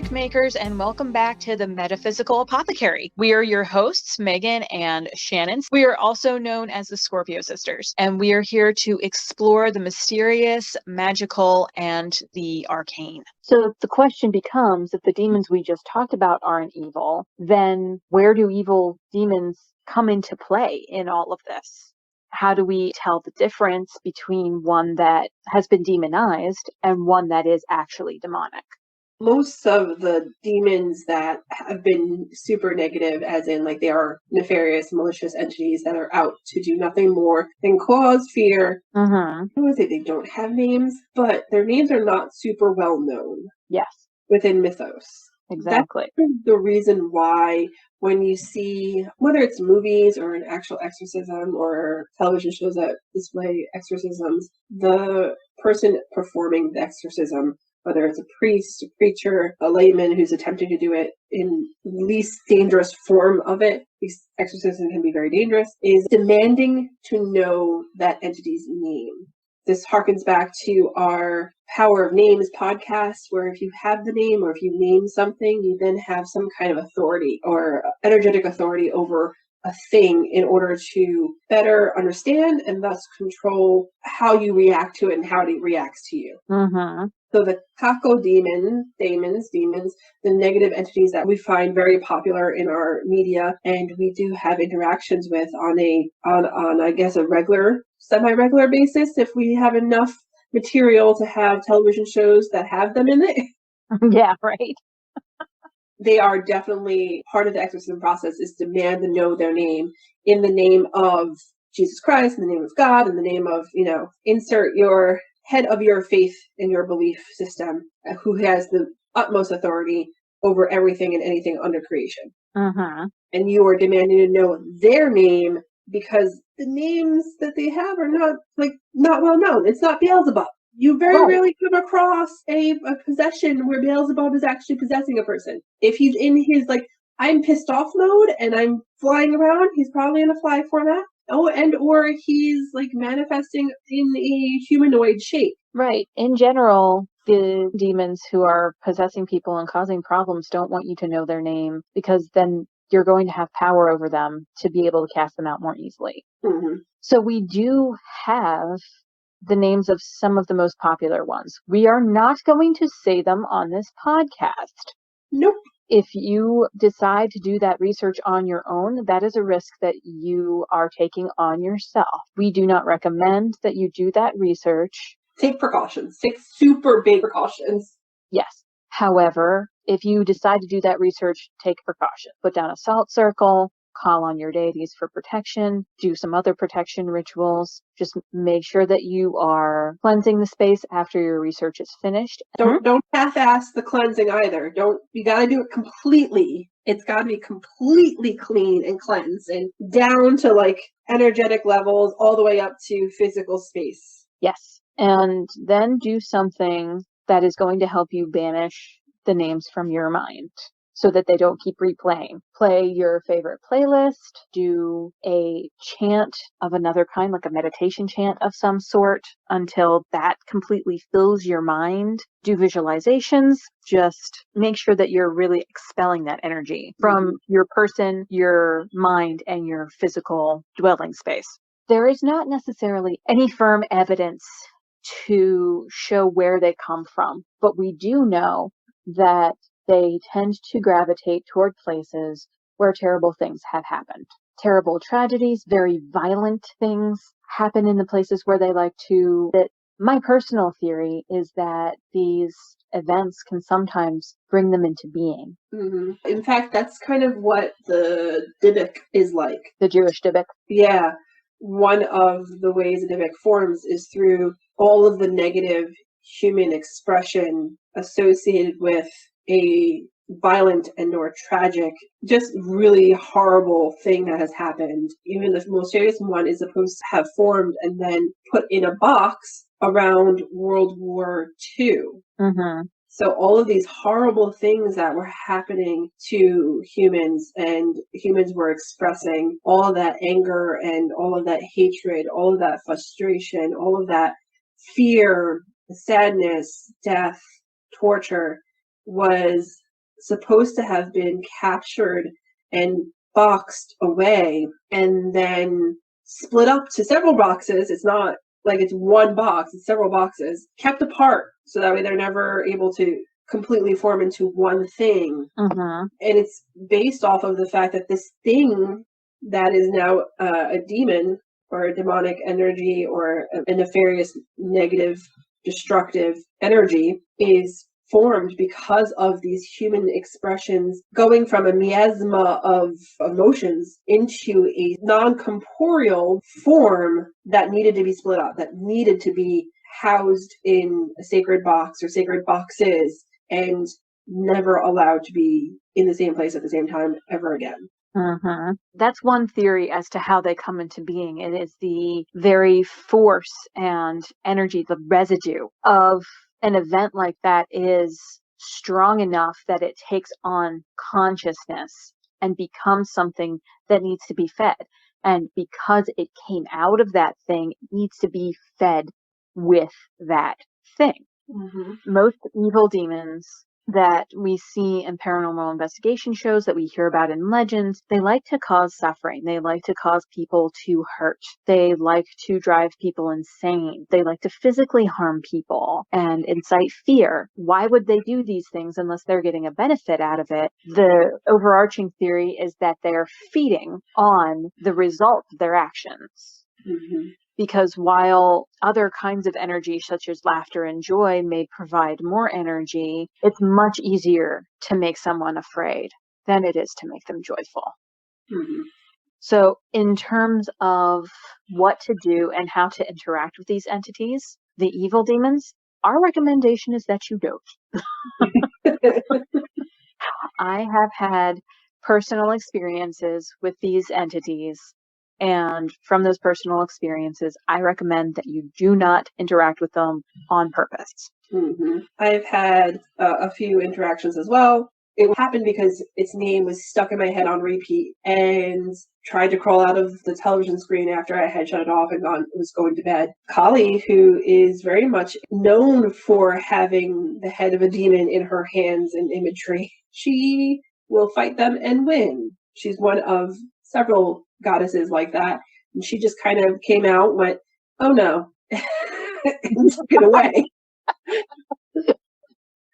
magic makers, and welcome back to the Metaphysical Apothecary. We are your hosts, Megan and Shannon. We are also known as the Scorpio Sisters, and we are here to explore the mysterious, magical, and the arcane. So the question becomes, if the demons we just talked about aren't evil, then where do evil demons come into play in all of this? How do we tell the difference between one that has been demonized and one that is actually demonic? Most of the demons that have been super negative, as in like they are nefarious, malicious entities that are out to do nothing more than cause fear. I don't want to say they don't have names, but their names are not super well known. Yes. Within mythos. Exactly. That's the reason why when you see, whether it's movies or an actual exorcism or television shows that display exorcisms, the person performing the exorcism, whether it's a priest, a preacher, a layman who's attempting to do it in the least dangerous form of it, because exorcism can be very dangerous, is demanding to know that entity's name. This harkens back to our Power of Names podcast, where if you have the name or if you name something, you then have some kind of authority or energetic authority over a thing in order to better understand and thus control how you react to it and how it reacts to you. So the Kako demons, the negative entities that we find very popular in our media and we do have interactions with on I guess a regular, semi-regular basis if we have enough material to have television shows that have them in it. Yeah, right. They are definitely part of the exorcism process is demand to know their name in the name of Jesus Christ, in the name of God, in the name of, insert your head of your faith in your belief system, who has the utmost authority over everything and anything under creation. And you are demanding to know their name because the names that they have are not well known. It's not Beelzebub. You very rarely come across a possession where Beelzebub is actually possessing a person. If he's in his I'm pissed off mode and I'm flying around, he's probably in a fly format. Or he's manifesting in a humanoid shape. Right. In general, the demons who are possessing people and causing problems don't want you to know their name because then you're going to have power over them to be able to cast them out more easily. So we do have the names of some of the most popular ones. We are not going to say them on this podcast. Nope. If you decide to do that research on your own, that is a risk that you are taking on yourself. We do not recommend that you do that research. Take precautions. Take super big precautions. Yes. However, if you decide to do that research, take precaution. Put down a salt circle, call on your deities for protection, do some other protection rituals. Just make sure that you are cleansing the space after your research is finished. Don't half-ass the cleansing either. You gotta do it completely. It's gotta be completely clean and cleansed and down to energetic levels all the way up to physical space. Yes. And then do something that is going to help you banish the names from your mind, so that they don't keep replaying. Play your favorite playlist, do a chant of another kind, like a meditation chant of some sort, until that completely fills your mind. Do visualizations. Just make sure that you're really expelling that energy from your person, your mind, and your physical dwelling space. There is not necessarily any firm evidence to show where they come from, but we do know that they tend to gravitate toward places where terrible things have happened. Terrible tragedies, very violent things happen in the places where they like to. My personal theory is that these events can sometimes bring them into being. In fact, that's kind of what the Dybbuk is like. The Jewish Dybbuk? Yeah. One of the ways the Dybbuk forms is through all of the negative human expression associated with a violent and or tragic, just really horrible thing that has happened. Even the most serious one is supposed to have formed and then put in a box around World War II. So all of these horrible things that were happening to humans, and humans were expressing all of that anger and all of that hatred, all of that frustration, all of that fear, sadness, death, torture, was supposed to have been captured and boxed away and then split up to several boxes. It's not like it's one box, it's several boxes, kept apart so that way they're never able to completely form into one thing. Mm-hmm. And it's based off of the fact that this thing that is now a demon or a demonic energy or a nefarious, negative, destructive energy is formed because of these human expressions going from a miasma of emotions into a non-corporeal form that needed to be split up, that needed to be housed in a sacred box or sacred boxes and never allowed to be in the same place at the same time ever again. Mm-hmm. That's one theory as to how they come into being. It is the very force and energy, the residue of an event like that is strong enough that it takes on consciousness and becomes something that needs to be fed. And because it came out of that thing, it needs to be fed with that thing. Mm-hmm. Most evil demons that we see in paranormal investigation shows, that we hear about in legends, they like to cause suffering. They like to cause people to hurt. They like to drive people insane. They like to physically harm people and incite fear. Why would they do these things unless they're getting a benefit out of it? The overarching theory is that they're feeding on the result of their actions. Mm-hmm. Because while other kinds of energy, such as laughter and joy, may provide more energy, it's much easier to make someone afraid than it is to make them joyful. Mm-hmm. So in terms of what to do and how to interact with these entities, the evil demons, our recommendation is that you don't. I have had personal experiences with these entities. And from those personal experiences, I recommend that you do not interact with them on purpose. Mm-hmm. I've had a few interactions as well. It happened because its name was stuck in my head on repeat and tried to crawl out of the television screen after I had shut it off and was going to bed. Kali, who is very much known for having the head of a demon in her hands and imagery, she will fight them and win. She's one of several goddesses like that. And she just kind of came out and went, oh no, and took it away.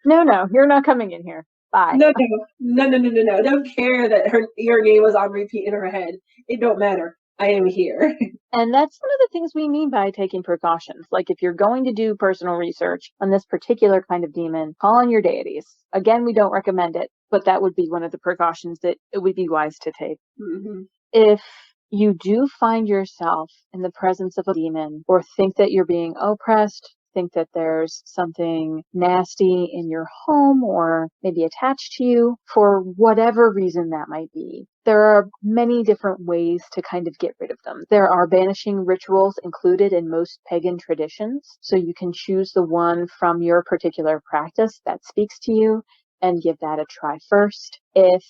No, you're not coming in here. Bye. No. I don't care that your name was on repeat in her head. It don't matter. I am here. And that's one of the things we mean by taking precautions. Like if you're going to do personal research on this particular kind of demon, call on your deities. Again, we don't recommend it, but that would be one of the precautions that it would be wise to take. Mm-hmm. If you do find yourself in the presence of a demon or think that you're being oppressed, think that there's something nasty in your home or maybe attached to you, for whatever reason that might be, there are many different ways to kind of get rid of them. There are banishing rituals included in most pagan traditions, so you can choose the one from your particular practice that speaks to you and give that a try first. If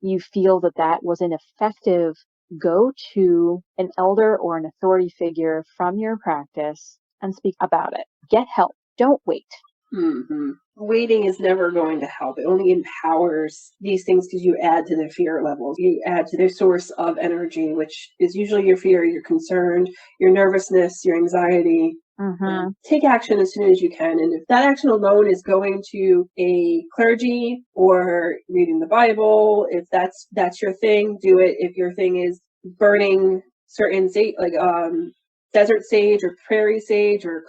you feel that that was ineffective, go to an elder or an authority figure from your practice and speak about it. Get help. Don't wait. Mm-hmm. Waiting is never going to help. It only empowers these things because you add to their fear levels. You add to their source of energy, which is usually your fear, your concern, your nervousness, your anxiety. Mm-hmm. Take action as soon as you can. And if that action alone is going to a clergy or reading the Bible, if that's your thing, do it. If your thing is burning certain desert sage or prairie sage or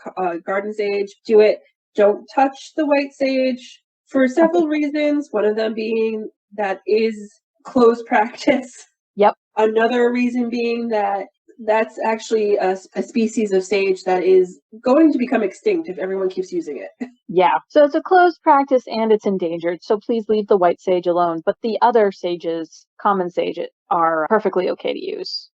garden sage, do it. Don't touch the white sage for several reasons. One of them being that is closed practice. Yep. Another reason being that that's actually a species of sage that is going to become extinct if everyone keeps using it. Yeah. So it's a closed practice and it's endangered. So please leave the white sage alone. But the other sages, common sage, are perfectly okay to use.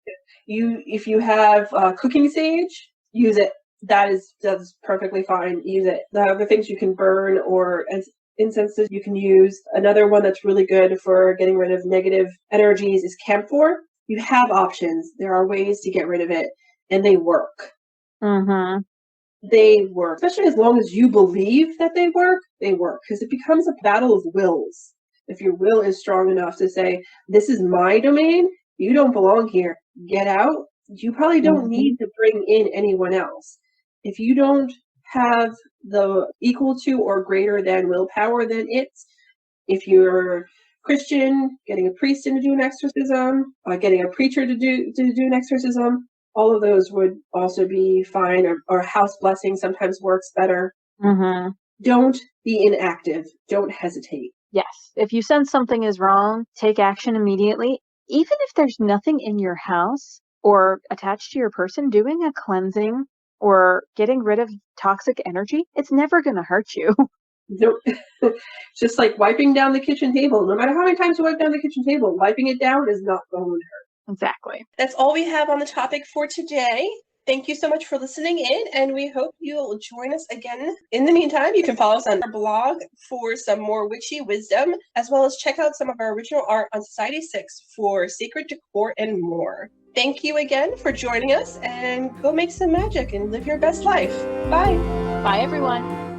If you have cooking sage, use it. That's perfectly fine. Use it. The other things you can burn or as incenses you can use. Another one that's really good for getting rid of negative energies is camphor. You have options. There are ways to get rid of it, and they work. Mm-hmm. They work, especially as long as you believe that they work. They work because it becomes a battle of wills. If your will is strong enough to say, this is my domain, you don't belong here, get out, you probably don't need to bring in anyone else. If you don't have the equal to or greater than willpower than it, if you're Christian, getting a priest in to do an exorcism, getting a preacher to do an exorcism, all of those would also be fine, or house blessing sometimes works better. Mm-hmm. Don't be inactive. Don't hesitate. Yes. If you sense something is wrong, take action immediately. Even if there's nothing in your house or attached to your person, doing a cleansing or getting rid of toxic energy, it's never going to hurt you. Nope. Just like wiping down the kitchen table. No matter how many times you wipe down the kitchen table, wiping it down is not going to hurt. Exactly. That's all we have on the topic for today. Thank you so much for listening in, and we hope you'll join us again. In the meantime, you can follow us on our blog for some more witchy wisdom, as well as check out some of our original art on Society 6 for sacred decor and more. Thank you again for joining us, and go make some magic and live your best life. Bye. Bye, everyone.